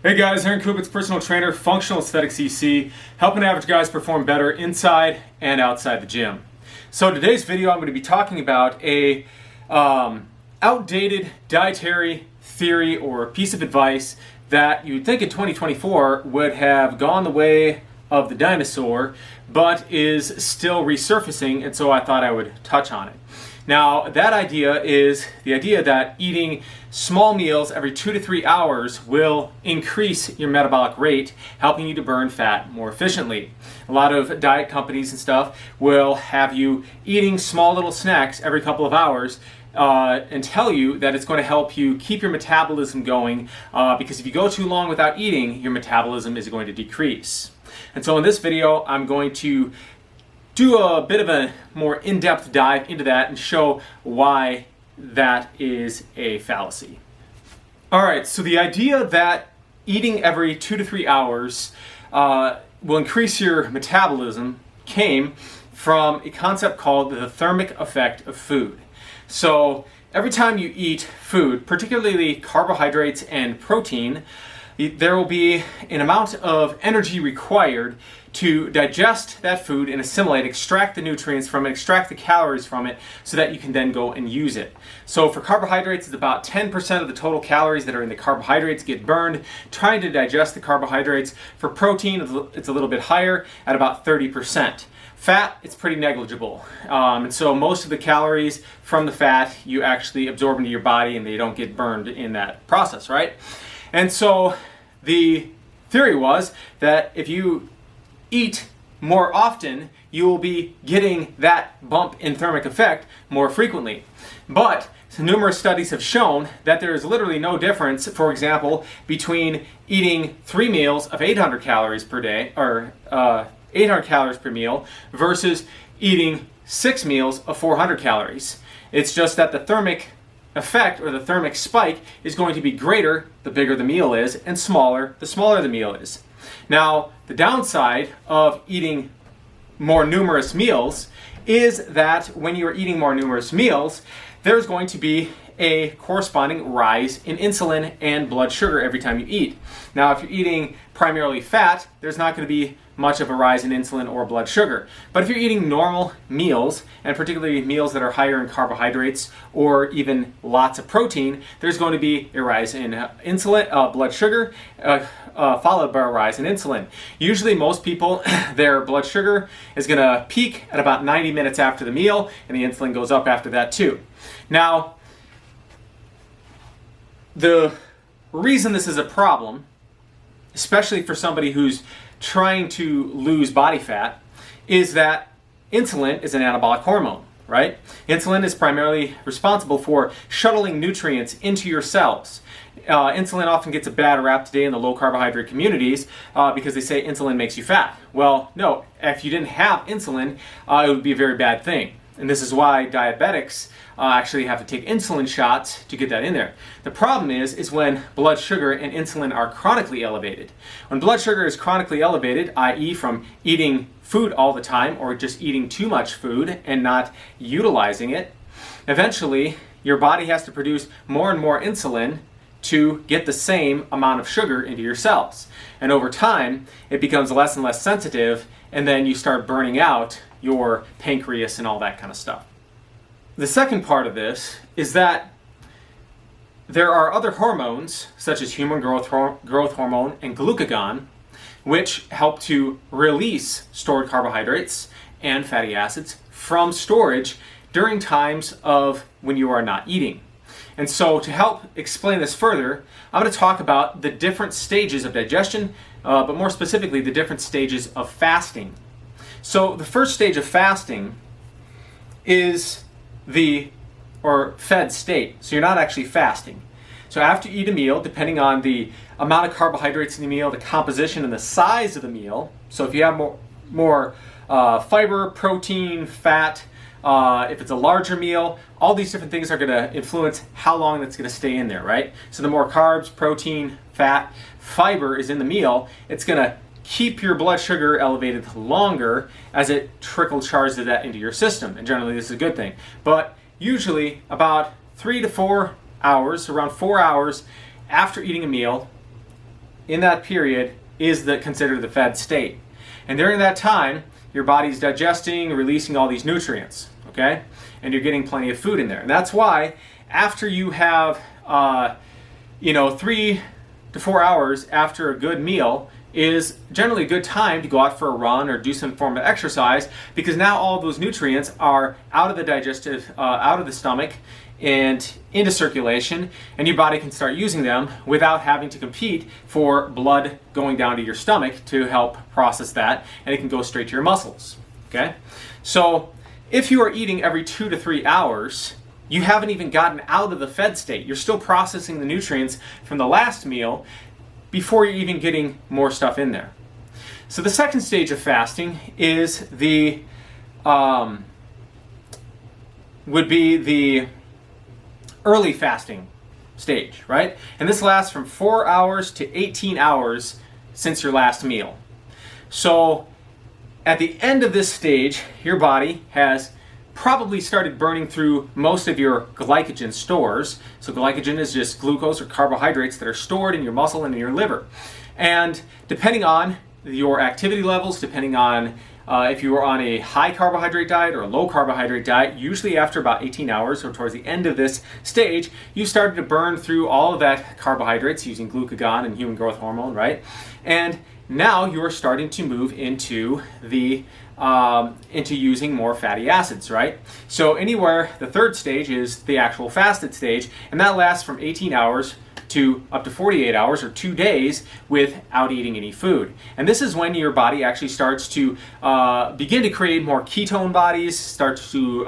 Hey guys, Aaron Kubitz, personal trainer, functional aesthetics EC, helping average guys perform better inside and outside the gym. So today's video I'm going to be talking about a outdated dietary theory or piece of advice that you'd think in 2024 would have gone the way of the dinosaur, but is still resurfacing, and so I thought I would touch on it. Now, that idea is the idea that eating small meals every 2 to 3 hours will increase your metabolic rate, helping you to burn fat more efficiently. A lot of diet companies and stuff will have you eating small little snacks every couple of hours and tell you that it's going to help you keep your metabolism going because if you go too long without eating, your metabolism is going to decrease. And so in this video, I'm going to do a bit of a more in-depth dive into that and show why that is a fallacy. Alright, so the idea that eating every 2 to 3 hours will increase your metabolism came from a concept called the thermic effect of food. So every time you eat food, particularly carbohydrates and protein, there will be an amount of energy required to digest that food and assimilate, extract the nutrients from it, extract the calories from it, so that you can then go and use it. So for carbohydrates, it's about 10% of the total calories that are in the carbohydrates get burned trying to digest the carbohydrates. For protein, it's a little bit higher at about 30%. Fat, it's pretty negligible. And so most of the calories from the fat you actually absorb into your body and they don't get burned in that process, right? And so the theory was that if you eat more often, you will be getting that bump in thermic effect more frequently. But numerous studies have shown that there is literally no difference, for example, between eating 3 meals of 800 calories per day, or 800 calories per meal, versus eating 6 meals of 400 calories. It's just that the thermic effect, or the thermic spike, is going to be greater the bigger the meal is, and smaller the smaller the meal is. Now, the downside of eating more numerous meals is that when you are eating more numerous meals, there's going to be a corresponding rise in insulin and blood sugar every time you eat. Now, if you're eating primarily fat, there's not going to be much of a rise in insulin or blood sugar. But if you're eating normal meals, and particularly meals that are higher in carbohydrates or even lots of protein, there's going to be a rise in insulin, blood sugar, followed by a rise in insulin. Usually most people, their blood sugar is going to peak at about 90 minutes after the meal, and the insulin goes up after that too. Now, the reason this is a problem, especially for somebody who's trying to lose body fat, is that insulin is an anabolic hormone, right? Insulin is primarily responsible for shuttling nutrients into your cells. Insulin often gets a bad rap today in the low carbohydrate communities because they say insulin makes you fat. Well, no, if you didn't have insulin, it would be a very bad thing. And this is why diabetics actually have to take insulin shots to get that in there. The problem is when blood sugar and insulin are chronically elevated. When blood sugar is chronically elevated, i.e. from eating food all the time or just eating too much food and not utilizing it, eventually your body has to produce more and more insulin to get the same amount of sugar into your cells. And over time, it becomes less and less sensitive, and then you start burning out your pancreas and all that kind of stuff. The second part of this is that there are other hormones, such as human growth hormone and glucagon, which help to release stored carbohydrates and fatty acids from storage during times of when you are not eating. And so to help explain this further, I'm going to talk about the different stages of digestion, but more specifically the different stages of fasting. So the first stage of fasting is the fed state. So you're not actually fasting. So after you eat a meal, depending on the amount of carbohydrates in the meal, the composition and the size of the meal, so if you have more fiber, protein, fat, if it's a larger meal, all these different things are going to influence how long that's going to stay in there, right? So the more carbs, protein, fat, fiber is in the meal, it's going to keep your blood sugar elevated longer as it trickle charges that into your system. And generally this is a good thing. But usually about 3 to 4 hours, around 4 hours after eating a meal, in that period is considered the fed state. And during that time, your body's digesting, releasing all these nutrients, okay? And you're getting plenty of food in there. And that's why after you have, 3 to 4 hours after a good meal is generally a good time to go out for a run or do some form of exercise, because now all those nutrients are out of the stomach and into circulation, and your body can start using them without having to compete for blood going down to your stomach to help process that, and it can go straight to your muscles, okay? So if you are eating every 2 to 3 hours, you haven't even gotten out of the fed state. You're still processing the nutrients from the last meal before you're even getting more stuff in there. So the second stage of fasting is would be the early fasting stage, right? And this lasts from 4 hours to 18 hours since your last meal. So at the end of this stage, your body has probably started burning through most of your glycogen stores. So glycogen is just glucose or carbohydrates that are stored in your muscle and in your liver. And depending on your activity levels, depending on if you are on a high carbohydrate diet or a low carbohydrate diet, usually after about 18 hours or towards the end of this stage, you started to burn through all of that carbohydrates using glucagon and human growth hormone, right? And now you are starting to move into into using more fatty acids, right? So anywhere, the third stage is the actual fasted stage, and that lasts from 18 hours to up to 48 hours or 2 days without eating any food. And this is when your body actually starts to begin to create more ketone bodies, starts to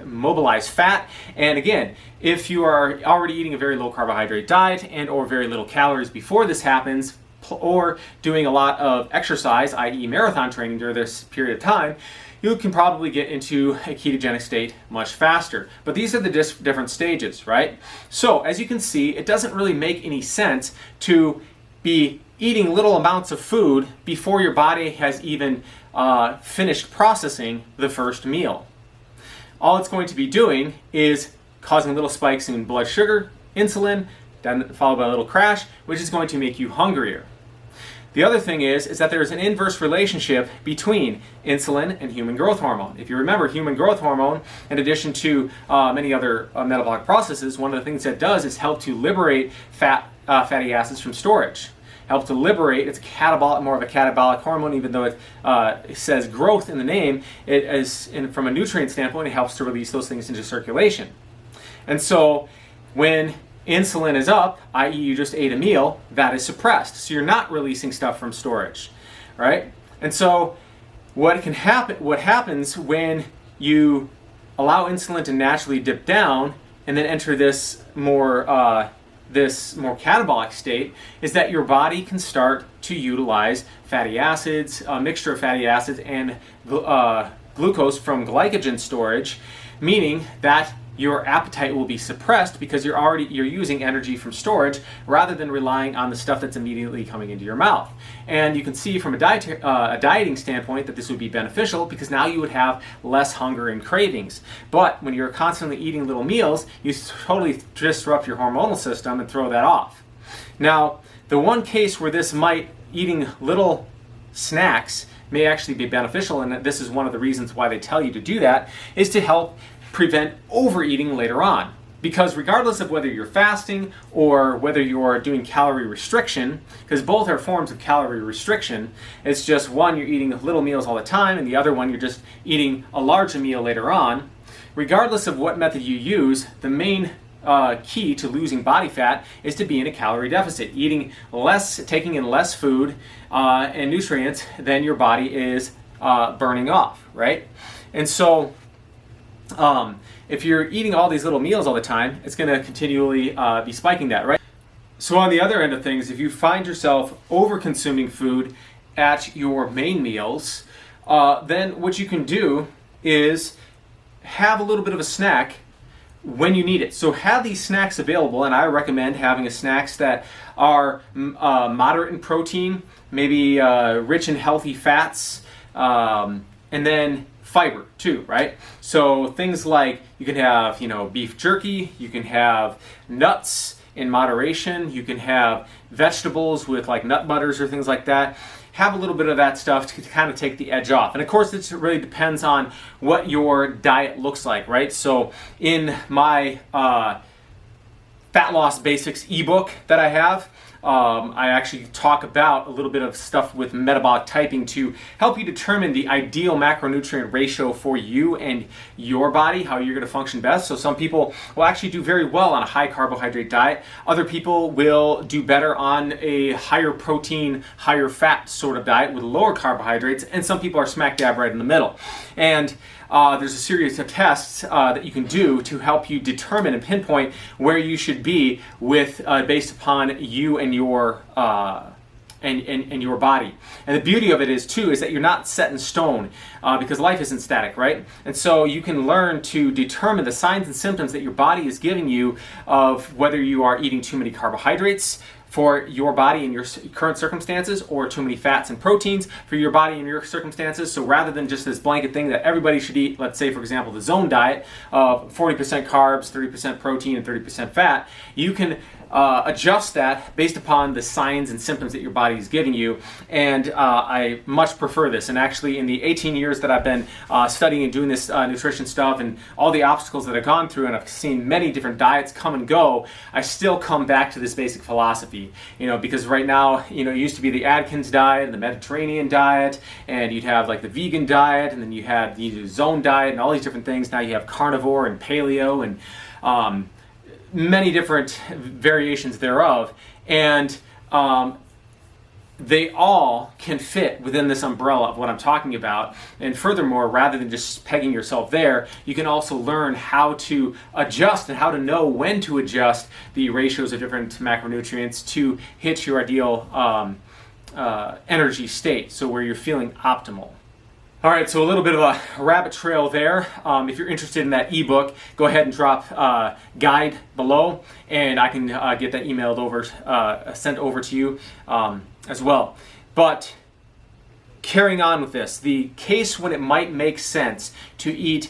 mobilize fat. And again, if you are already eating a very low carbohydrate diet and or very little calories before this happens, or doing a lot of exercise, i.e. marathon training during this period of time, you can probably get into a ketogenic state much faster. But these are the different stages, right? So as you can see, it doesn't really make any sense to be eating little amounts of food before your body has even finished processing the first meal. All it's going to be doing is causing little spikes in blood sugar, insulin, then followed by a little crash, which is going to make you hungrier. The other thing is that there's an inverse relationship between insulin and human growth hormone. If you remember, human growth hormone, in addition to many other metabolic processes, one of the things that does is help to liberate fatty acids from storage. Help to liberate, it's more of a catabolic hormone, even though it says growth in the name, it is, from a nutrient standpoint, it helps to release those things into circulation. And so when insulin is up, i.e. you just ate a meal, that is suppressed. So you're not releasing stuff from storage, right? And so what happens when you allow insulin to naturally dip down and then enter this more catabolic state is that your body can start to utilize fatty acids, a mixture of fatty acids and glucose from glycogen storage, meaning that your appetite will be suppressed because you're using energy from storage rather than relying on the stuff that's immediately coming into your mouth. And you can see from a dieting standpoint that this would be beneficial because now you would have less hunger and cravings. But when you're constantly eating little meals, you totally disrupt your hormonal system and throw that off. Now, the one case where eating little snacks may actually be beneficial, and this is one of the reasons why they tell you to do that, is to help prevent overeating later on. Because regardless of whether you're fasting or whether you're doing calorie restriction, because both are forms of calorie restriction, it's just one, you're eating little meals all the time, and the other one, you're just eating a larger meal later on. Regardless of what method you use, the main key to losing body fat is to be in a calorie deficit, eating less, taking in less food and nutrients than your body is burning off, right? And so if you're eating all these little meals all the time, it's going to continually be spiking that, right? So on the other end of things, if you find yourself over-consuming food at your main meals, then what you can do is have a little bit of a snack when you need it. So have these snacks available, and I recommend having snacks that are moderate in protein, maybe rich in healthy fats, and then fiber too, right? So things like you can have, beef jerky, you can have nuts, in moderation. You can have vegetables with like nut butters or things like that. Have a little bit of that stuff to kind of take the edge off. And of course, it really depends on what your diet looks like, right? So in my Fat Loss Basics ebook that I have, I actually talk about a little bit of stuff with metabolic typing to help you determine the ideal macronutrient ratio for you and your body, how you're going to function best. So some people will actually do very well on a high carbohydrate diet. Other people will do better on a higher protein, higher fat sort of diet with lower carbohydrates. And some people are smack dab right in the middle. And there's a series of tests that you can do to help you determine and pinpoint where you should be with based upon you and your and your body. And the beauty of it is that you're not set in stone because life isn't static, right? And so you can learn to determine the signs and symptoms that your body is giving you of whether you are eating too many carbohydrates for your body and your current circumstances, or too many fats and proteins for your body and your circumstances. So rather than just this blanket thing that everybody should eat, let's say for example the zone diet of 40% carbs, 30% protein, and 30% fat, you can adjust that based upon the signs and symptoms that your body is giving you. And I much prefer this. And actually in the 18 years that I've been studying and doing this nutrition stuff and all the obstacles that I've gone through, and I've seen many different diets come and go, I still come back to this basic philosophy. Because right now, it used to be the Atkins diet and the Mediterranean diet, and you'd have like the vegan diet, and then you had the zone diet and all these different things. Now you have carnivore and paleo and many different variations thereof, and they all can fit within this umbrella of what I'm talking about. And furthermore, rather than just pegging yourself there, you can also learn how to adjust and how to know when to adjust the ratios of different macronutrients to hit your ideal energy state, so where you're feeling optimal. All right, so a little bit of a rabbit trail there. If you're interested in that ebook, go ahead and drop guide below, and I can get that emailed over, sent over to you as well. But carrying on with this, the case when it might make sense to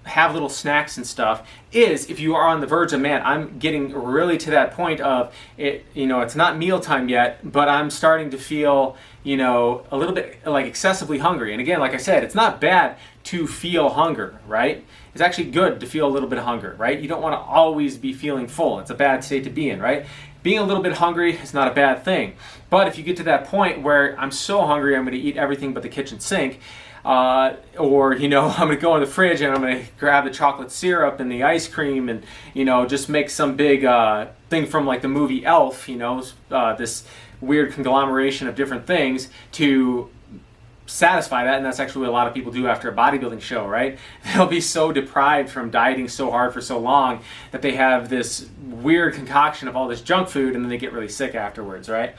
have little snacks and stuff is if you are on the verge of, man, I'm getting really to that point of it, it's not mealtime yet, but I'm starting to feel, a little bit like excessively hungry. And again, like I said, it's not bad to feel hunger, right? It's actually good to feel a little bit of hunger, right? You don't want to always be feeling full. It's a bad state to be in, right? Being a little bit hungry is not a bad thing. But if you get to that point where I'm so hungry, I'm going to eat everything but the kitchen sink, or I'm going to go in the fridge and I'm going to grab the chocolate syrup and the ice cream and just make some big thing from like the movie Elf, this weird conglomeration of different things to satisfy that. And that's actually what a lot of people do after a bodybuilding show, right? They'll be so deprived from dieting so hard for so long that they have this weird concoction of all this junk food, and then they get really sick afterwards, right?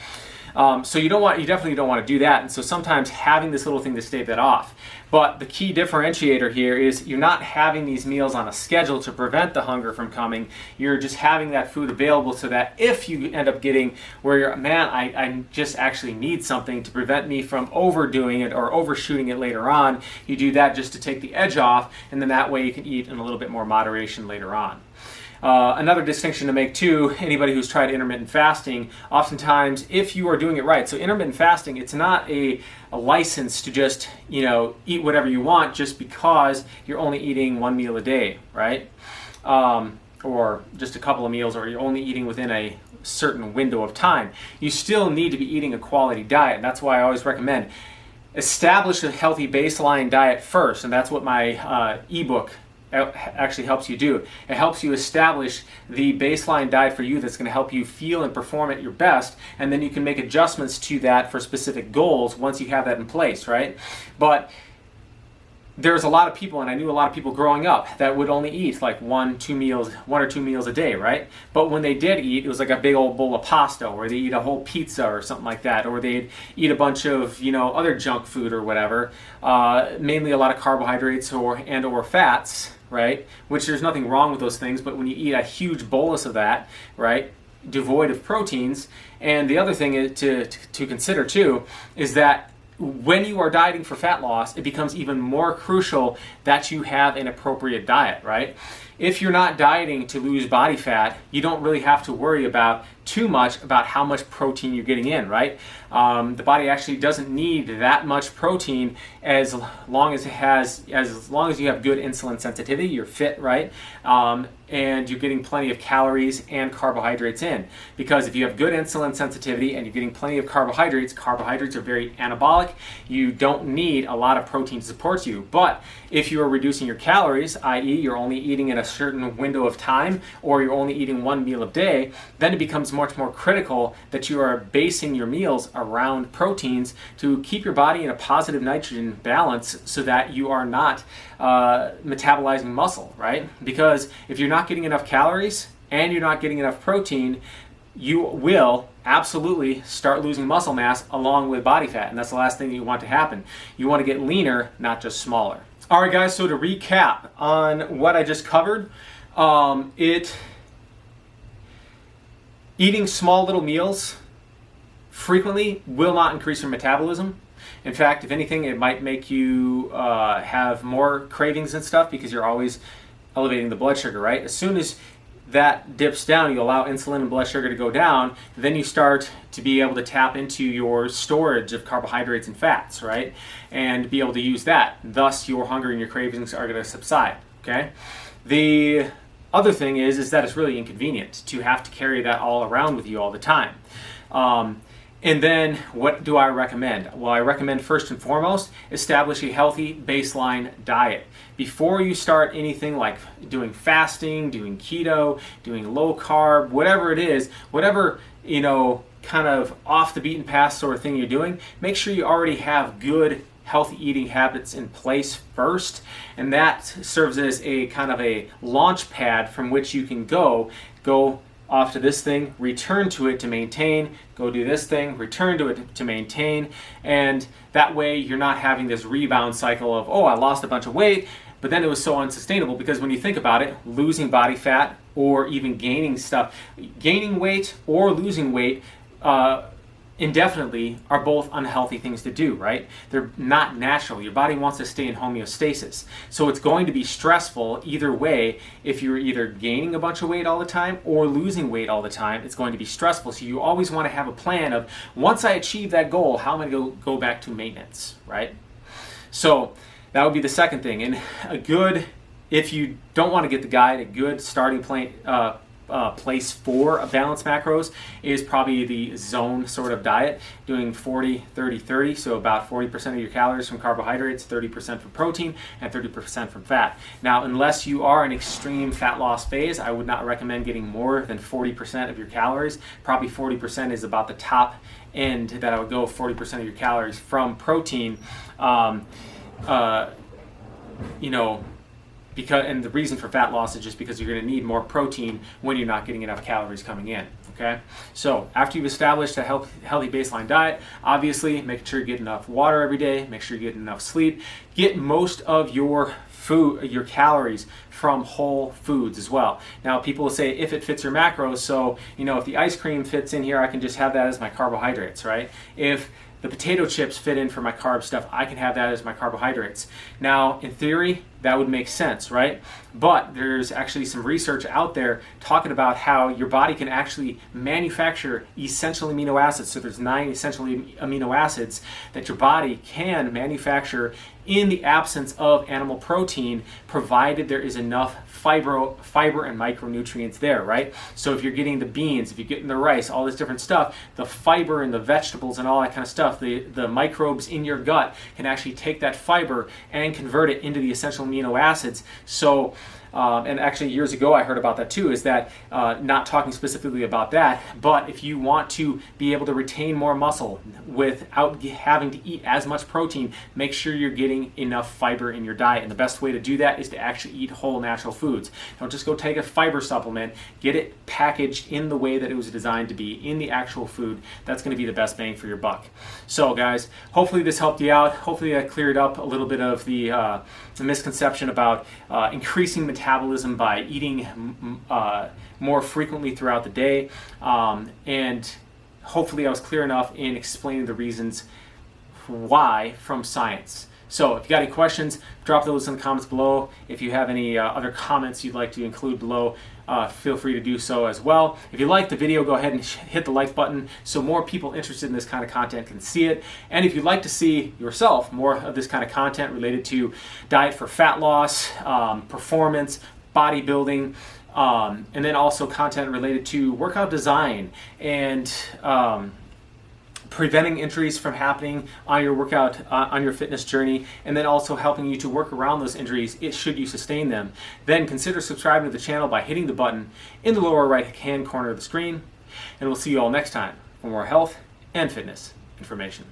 So you definitely don't want to do that. And so sometimes having this little thing to stave that off. But the key differentiator here is you're not having these meals on a schedule to prevent the hunger from coming. You're just having that food available so that if you end up getting where you're, man, I just actually need something to prevent me from overdoing it or overshooting it later on, you do that just to take the edge off, and then that way you can eat in a little bit more moderation later on. Another distinction to make too, anybody who's tried intermittent fasting, oftentimes if you are doing it right, so intermittent fasting, it's not a license to just, eat whatever you want just because you're only eating one meal a day, right? Or just a couple of meals, or you're only eating within a certain window of time. You still need to be eating a quality diet, and that's why I always recommend establish a healthy baseline diet first, and that's what my ebook actually helps you do. It helps you establish the baseline diet for you that's going to help you feel and perform at your best, and then you can make adjustments to that for specific goals once you have that in place, right? But there's a lot of people, and I knew a lot of people growing up, that would only eat like one or two meals a day, right? But when they did eat, it was like a big old bowl of pasta, or they eat a whole pizza or something like that, or they'd eat a bunch of other junk food or whatever, mainly a lot of carbohydrates or fats, right? Which there's nothing wrong with those things, but when you eat a huge bolus of that, right, devoid of proteins. And the other thing is to consider too is that when you are dieting for fat loss, it becomes even more crucial that you have an appropriate diet, right? if you're not dieting to lose body fat, you don't really have to worry about too much about how much protein you're getting in, right? The body actually doesn't need that much protein as long as you have good insulin sensitivity, you're fit, right? And you're getting plenty of calories and carbohydrates in. Because if you have good insulin sensitivity and you're getting plenty of carbohydrates are very anabolic. You don't need a lot of protein to support you. But if you are reducing your calories, i.e. you're only eating in a certain window of time, or you're only eating one meal a day, then it becomes much more critical that you are basing your meals around proteins to keep your body in a positive nitrogen balance so that you are not metabolizing muscle, right? Because if you're not getting enough calories and you're not getting enough protein, you will absolutely start losing muscle mass along with body fat, and that's the last thing you want to happen. You want to get leaner, not just smaller. All right, guys, so to recap on what I just covered, eating small little meals frequently will not increase your metabolism. In fact, if anything, it might make you have more cravings and stuff because you're always elevating the blood sugar, right? As soon as that dips down, you allow insulin and blood sugar to go down, then you start to be able to tap into your storage of carbohydrates and fats, right? And be able to use that. Thus, your hunger and your cravings are going to subside, okay? The other thing is that it's really inconvenient to have to carry that all around with you all the time. And then what do I recommend? Well, I recommend first and foremost, establish a healthy baseline diet. Before you start anything like doing fasting, doing keto, doing low carb, whatever it is, whatever, kind of off the beaten path sort of thing you're doing, make sure you already have good healthy eating habits in place first, and that serves as a kind of a launch pad from which you can go off to this thing, return to it to maintain, go do this thing, return to it to maintain, and that way you're not having this rebound cycle of, oh, I lost a bunch of weight, but then it was so unsustainable. Because when you think about it, losing body fat or even gaining weight or losing weight indefinitely are both unhealthy things to do, right? They're not natural. Your body wants to stay in homeostasis. So it's going to be stressful either way. If you're either gaining a bunch of weight all the time or losing weight all the time, it's going to be stressful. So you always want to have a plan of, once I achieve that goal, how am I going to go back to maintenance, right? So that would be the second thing. And if you don't want to get the guide, a good starting place for a balanced macros is probably the zone sort of diet, doing 40, 30, 30, so about 40% of your calories from carbohydrates, 30% from protein, and 30% from fat. Now, unless you are in extreme fat loss phase, I would not recommend getting more than 40% of your calories. Probably 40% is about the top end that I would go, 40% of your calories from protein. And the reason for fat loss is just because you're going to need more protein when you're not getting enough calories coming in, okay? So after you've established a healthy baseline diet, obviously make sure you get enough water every day, make sure you get enough sleep, get most of your calories from whole foods as well. Now, people will say if it fits your macros, so if the ice cream fits in here, I can just have that as my carbohydrates, right? If the potato chips fit in for my carb stuff, I can have that as my carbohydrates. Now, in theory, that would make sense, right? But there's actually some research out there talking about how your body can actually manufacture essential amino acids. So there's 9 essential amino acids that your body can manufacture in the absence of animal protein, provided there is enough fiber and micronutrients there, right? So if you're getting the beans, if you're getting the rice, all this different stuff, the fiber and the vegetables and all that kind of stuff, the microbes in your gut can actually take that fiber and convert it into the essential amino acids. So and actually years ago I heard about that too, is that not talking specifically about that, but if you want to be able to retain more muscle without having to eat as much protein, make sure you're getting enough fiber in your diet. And the best way to do that is to actually eat whole natural foods. Don't just go take a fiber supplement, get it packaged in the way that it was designed to be, in the actual food. That's going to be the best bang for your buck. So guys, hopefully this helped you out. Hopefully I cleared up a little bit of the misconception about increasing metabolism by eating more frequently throughout the day, and hopefully I was clear enough in explaining the reasons why from science. So if you got any questions, drop those in the comments below. If you have any other comments you'd like to include below, feel free to do so as well. If you like the video, go ahead and hit the like button so more people interested in this kind of content can see it. And if you'd like to see yourself more of this kind of content related to diet for fat loss, performance, bodybuilding, and then also content related to workout design and preventing injuries from happening on your workout, on your fitness journey, and then also helping you to work around those injuries should you sustain them, then consider subscribing to the channel by hitting the button in the lower right hand corner of the screen. And we'll see you all next time for more health and fitness information.